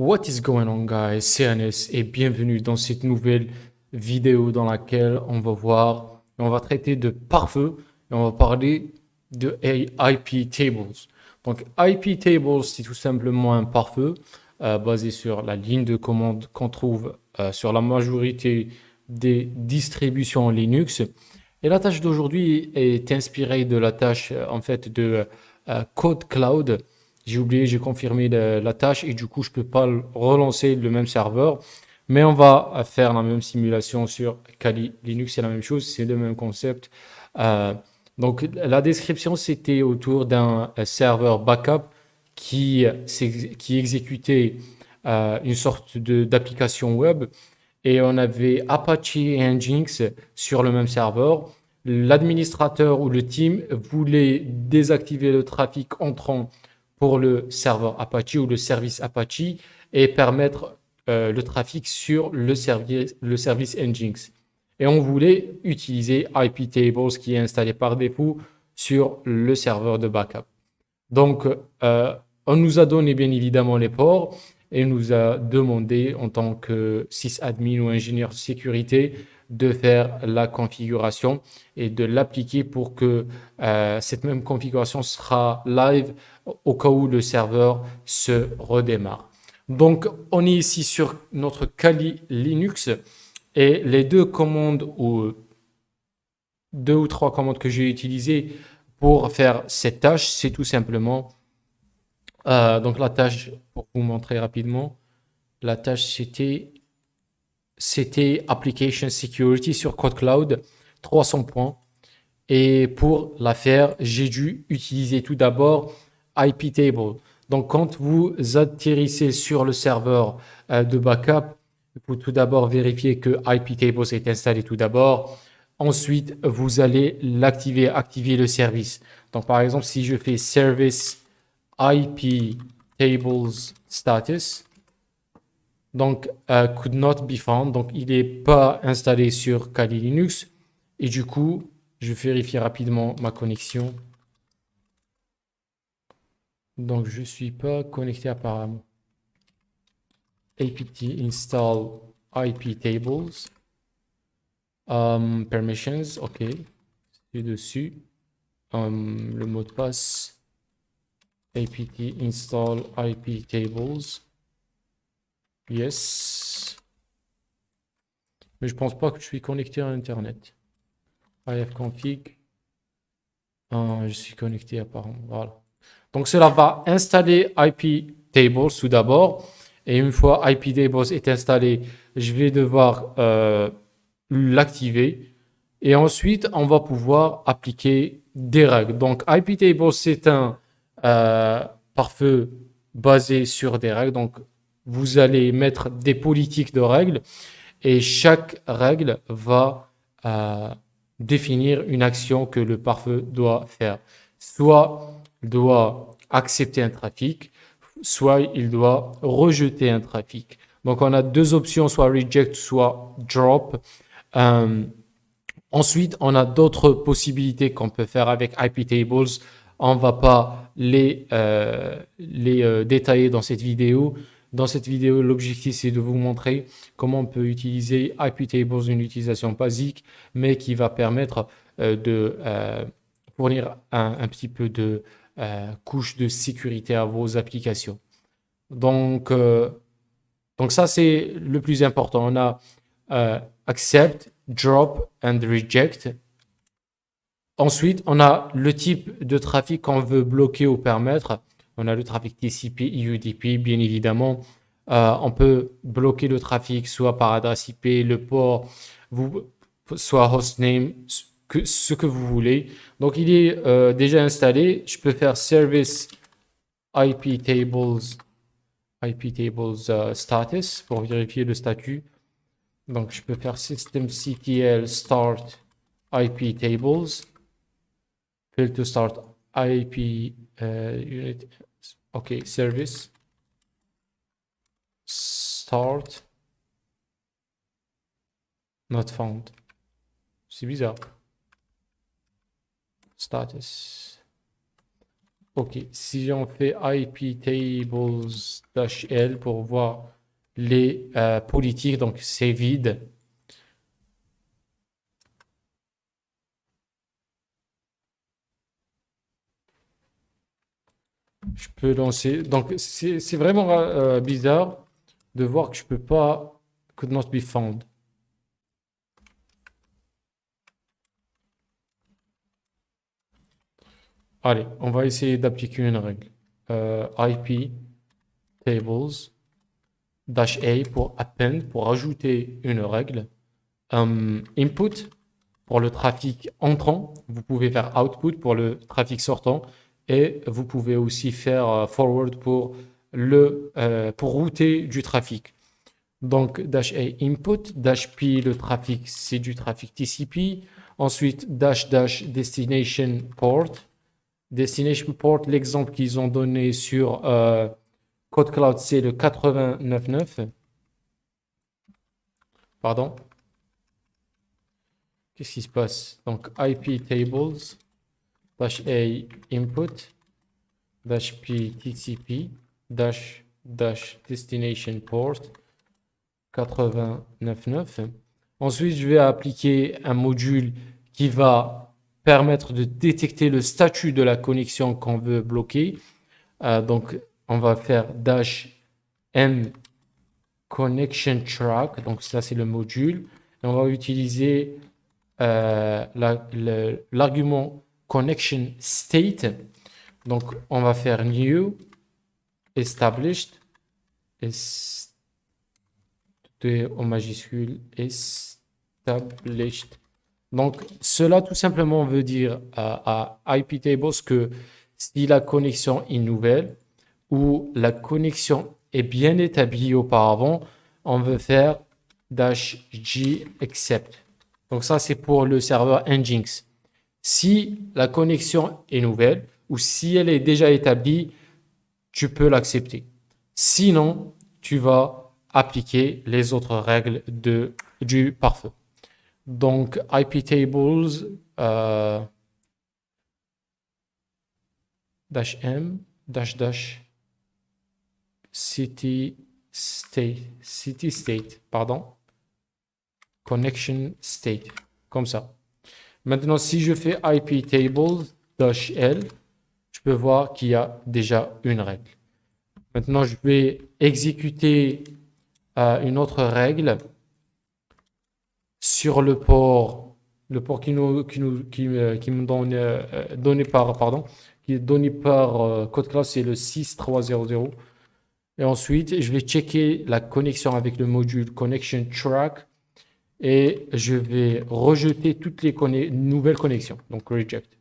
What is going on, guys? C'est Anes et bienvenue dans cette nouvelle vidéo dans laquelle on va traiter de pare-feu et on va parler de IP tables. Donc, IP tables, c'est tout simplement un pare-feu basé sur la ligne de commande qu'on trouve sur la majorité des distributions Linux. Et la tâche d'aujourd'hui est inspirée de la tâche en fait de Code Cloud. J'ai oublié, j'ai confirmé la tâche et du coup, je peux pas relancer le même serveur. Mais on va faire la même simulation sur Kali Linux, c'est la même chose, c'est le même concept. Euh, donc, la description, c'était autour d'un serveur backup qui exécutait une sorte d'application web et on avait Apache et Nginx sur le même serveur. L'administrateur ou le team voulait désactiver le trafic entrant pour le serveur Apache ou le service Apache et permettre le trafic sur le service Nginx. Et on voulait utiliser iptables qui est installé par défaut sur le serveur de backup. Donc, on nous a donné bien évidemment les ports et nous a demandé en tant que sysadmin ou ingénieur de sécurité de faire la configuration et de l'appliquer pour que cette même configuration sera live au cas où le serveur se redémarre. Donc, on est ici sur notre Kali Linux et les deux commandes ou deux ou trois commandes que j'ai utilisées pour faire cette tâche, c'est tout simplement donc la tâche, pour vous montrer rapidement, la tâche c'était Application Security sur Code Cloud, 300 points. Et pour la faire, j'ai dû utiliser tout d'abord iptable. Donc quand vous atterrissez sur le serveur de backup, il faut tout d'abord vérifier que iptable est installé tout d'abord. Ensuite, vous allez l'activer, activer le service. Donc par exemple, si je fais service IP tables status. Donc, could not be found. Donc, il n'est pas installé sur Kali Linux. Et du coup, je vérifie rapidement ma connexion. Donc, je ne suis pas connecté apparemment. apt install IP tables. Permissions, ok. C'est dessus. Le mot de passe. apt install IP tables. Yes. Mais je pense pas que je suis connecté à Internet. ifconfig. Je suis connecté apparemment. Voilà. Donc cela va installer iptables tout d'abord. Et une fois iptables est installé, je vais devoir l'activer. Et ensuite, on va pouvoir appliquer des règles. Donc iptables, c'est un pare-feu basé sur des règles. Donc vous allez mettre des politiques de règles. Et chaque règle va définir une action que le pare-feu doit faire. Soit il doit accepter un trafic, soit il doit rejeter un trafic. Donc on a deux options, soit reject, soit drop. Euh, Ensuite, on a d'autres possibilités qu'on peut faire avec iptables. On ne va pas les détailler dans cette vidéo. Dans cette vidéo, l'objectif, c'est de vous montrer comment on peut utiliser iptables, une utilisation basique, mais qui va permettre de fournir un petit peu de couche de sécurité à vos applications. Donc, euh, donc ça, c'est le plus important. On a accept, drop and reject. Ensuite, on a le type de trafic qu'on veut bloquer ou permettre. On a le trafic TCP, UDP, bien évidemment. On peut bloquer le trafic soit par adresse IP, le port, vous, soit hostname, ce que vous voulez. Donc, il est déjà installé. Je peux faire service iptables, status pour vérifier le statut. Donc, je peux faire systemctl start iptables. Fail to start IP unit. OK, service. Start. Not found. C'est bizarre. Status. Ok, si on fait iptables-l pour voir les politiques, donc c'est vide. Je peux lancer. Donc c'est vraiment bizarre de voir que je peux pas could not be found. Allez, on va essayer d'appliquer une règle. IP tables -a pour append, pour ajouter une règle. Input pour le trafic entrant. Vous pouvez faire output pour le trafic sortant. Et vous pouvez aussi faire forward pour pour router du trafic. Donc, -a input, -p le trafic, c'est du trafic TCP. Ensuite, -dash destination port. Destination port, l'exemple qu'ils ont donné sur Code Cloud, c'est le 899. Pardon. Qu'est-ce qui se passe? Donc, IP tables, -a input, -p TCP, destination port, 899. Ensuite, je vais appliquer un module qui va permettre de détecter le statut de la connexion qu'on veut bloquer. Donc, on va faire -m connection track. Donc, ça, c'est le module. Et on va utiliser l'argument connection state. Donc, on va faire new established en majuscule established. Donc, cela tout simplement veut dire à iptables que si la connexion est nouvelle ou la connexion est bien établie auparavant, on veut faire -g accept. Donc ça, c'est pour le serveur Nginx. Si la connexion est nouvelle ou si elle est déjà établie, tu peux l'accepter. Sinon, tu vas appliquer les autres règles du pare-feu. Donc, iptables -m city state, pardon, connection state, comme ça. Maintenant, si je fais iptables -l, je peux voir qu'il y a déjà une règle. Maintenant, je vais exécuter une autre règle sur le port qui me donné par, pardon, qui est donné par code class, c'est le 6300. Et ensuite, je vais checker la connexion avec le module connection track et je vais rejeter toutes les nouvelles connexions, donc reject.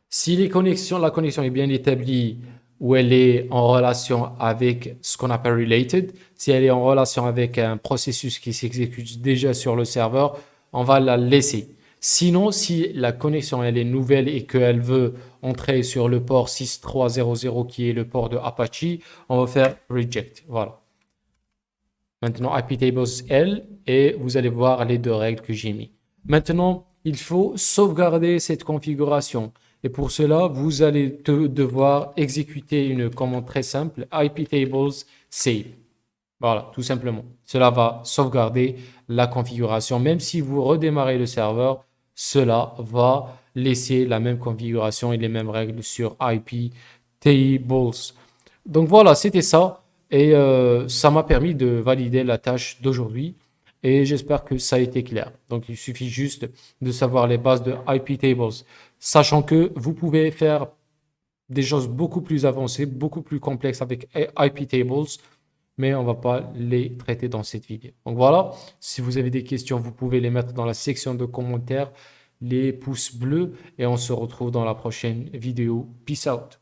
Si la connexion est bien établie ou elle est en relation avec ce qu'on appelle related, si elle est en relation avec un processus qui s'exécute déjà sur le serveur, on va la laisser. Sinon, si la connexion elle est nouvelle et qu'elle veut entrer sur le port 6300 qui est le port de Apache, on va faire reject. Voilà. Maintenant, iptables L et vous allez voir les deux règles que j'ai mis. Maintenant, il faut sauvegarder cette configuration. Et pour cela, vous allez devoir exécuter une commande très simple, iptables save. Voilà, tout simplement. Cela va sauvegarder la configuration. Même si vous redémarrez le serveur, cela va laisser la même configuration et les mêmes règles sur iptables. Donc voilà, c'était ça. Et ça m'a permis de valider la tâche d'aujourd'hui. Et j'espère que ça a été clair. Donc il suffit juste de savoir les bases de iptables. Sachant que vous pouvez faire des choses beaucoup plus avancées, beaucoup plus complexes avec iptables, mais on ne va pas les traiter dans cette vidéo. Donc voilà, si vous avez des questions, vous pouvez les mettre dans la section de commentaires, les pouces bleus, et on se retrouve dans la prochaine vidéo. Peace out.